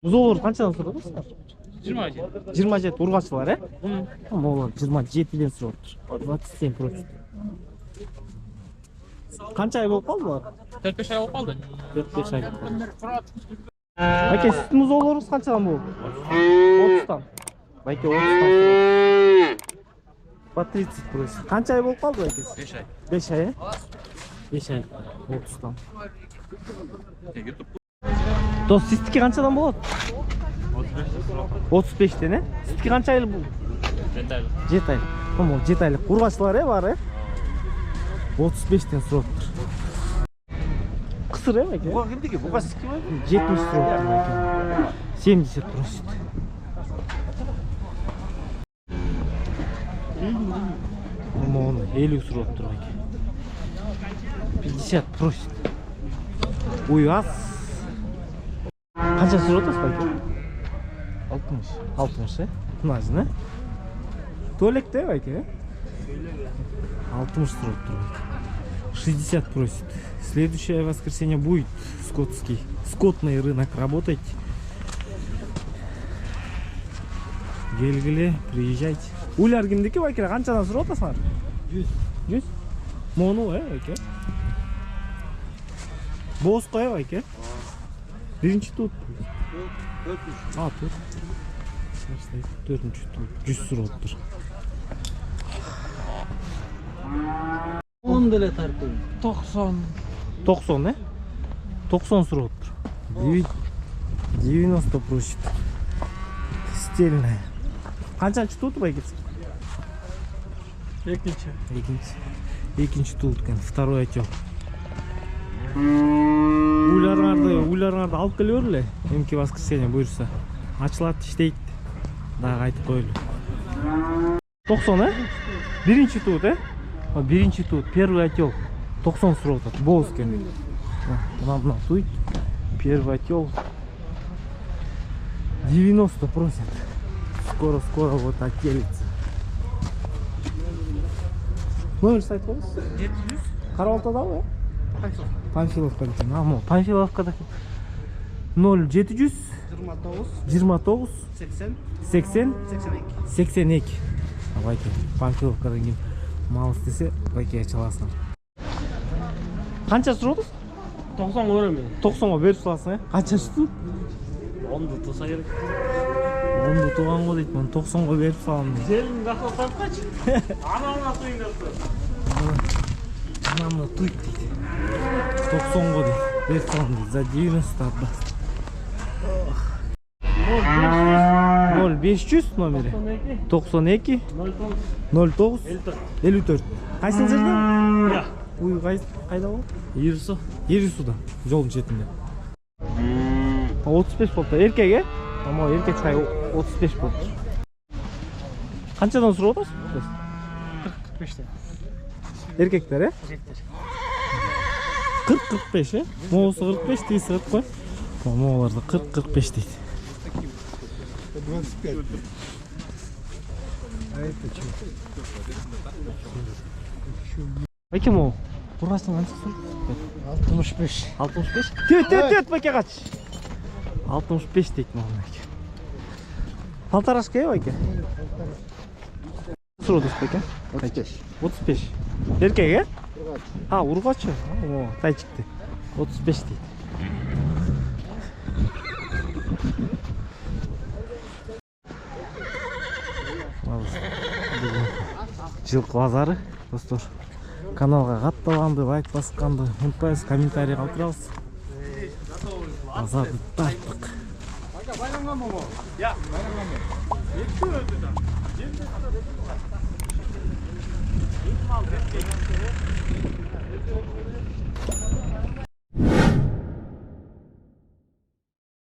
Бузоолор канчадан сурадыңыздар? 27. 27 ургачылар, Могулар 27ден сурап тур. 27 просит. Канча ай болуп калды булар? 4-5 ай болуп калды. 4-5 ай. Байке, сүт музоолорубуз канчадан болуп? 30тан. Байке 30тан. По 30 просит. Канча ай болуп калды байке? 5 ай. 5 ай, 5 ай. 30тан. Дос, сиздики канчадан болот? 35тен, Сиздики канча айлык бул? 7 айлык. 7 айлык. Могу 7 айлык ургачылар, баары? 35тен сурап тур. Кысыр, байке? Буга кимдики? Буга сиздики ме? 70 сурап тур, байке. 70 просит. Могуну 50 сурап тур, байке. 50 просит. Уй, аз. Канча сурап атасыз, байке? 60. 60, Мынажын, Туалекте, байке? 60 сурап тур, байке. 60 просит. Следующее воскресенье будет скотный рынок работать. Келгиле, приезжайте. Улар кимдики, байке? Канчадан сурап атасыңар? 100. 100? Мону, байке? Боско, байке? Биринчи тут. 400. А, тут. Төртүнчү тут. 100 сурап тур. 10 деле тартып. 90, 90 сурап тур. 90 просит. Стильная. Канчанчы тут байке? Экинчи тут экен. Второй отел. Уйларыңарды алып келе берле. Эмки воскресенье буюрса. Ачылат, иштейт. Дагы айтып коелу. 90, Биринчи тут, Биринчи тут, первый отел. 90 сурап атат. Боз экен. Мына туйт. Первый отел. 90 просят. Скоро вот отелится. Номер сайт коесуз? 700. Карабалтадабы, Панфиловка екен. Панфиловкада 0700 29 80 82. Байке, Панфиловкадан кийин мал истесе, байке ача аласың. Канча сурап атасыз? 90 көрөм мен. 90го берип саласың, Канча штук? 10ду туса керек. 10ду туган го дейт, мен 90го берип салам дейт. Жерин касап тарткачы. Ана туйдапты. Анамна туйт дейт. 90го дейт. Берип салам дейт. За 90 отдаст. 0500 номери. 92 09 54. Кайсыл жерде? Уй, кайда бул? Ирисуда. Жолдун четинде. 35 болду. Эркек, Ama erkek çay 35 болду. Канчадан сурап атасыз? 45'te. Эркектер, Erkekler. 40-45, Моğusu 45, тиisi 40 кой. Моğularda 40-45 дейт. 25. А это что? Байке моğu? Burasını kança сурап? 65. 65? Төт, байке kaç? 65 deyt моğu байке. Полторашка, байке? Сурап атасыз байке? 35. 35. Эркек, А, ургачы. О, тайчыкты. 35 дейт. Жылкы базары, достор. Каналга катталганды, лайк басканды унутпайсыз, комментарий калтырабыз. Базарды тарттык. Ya. Bayramdan mı?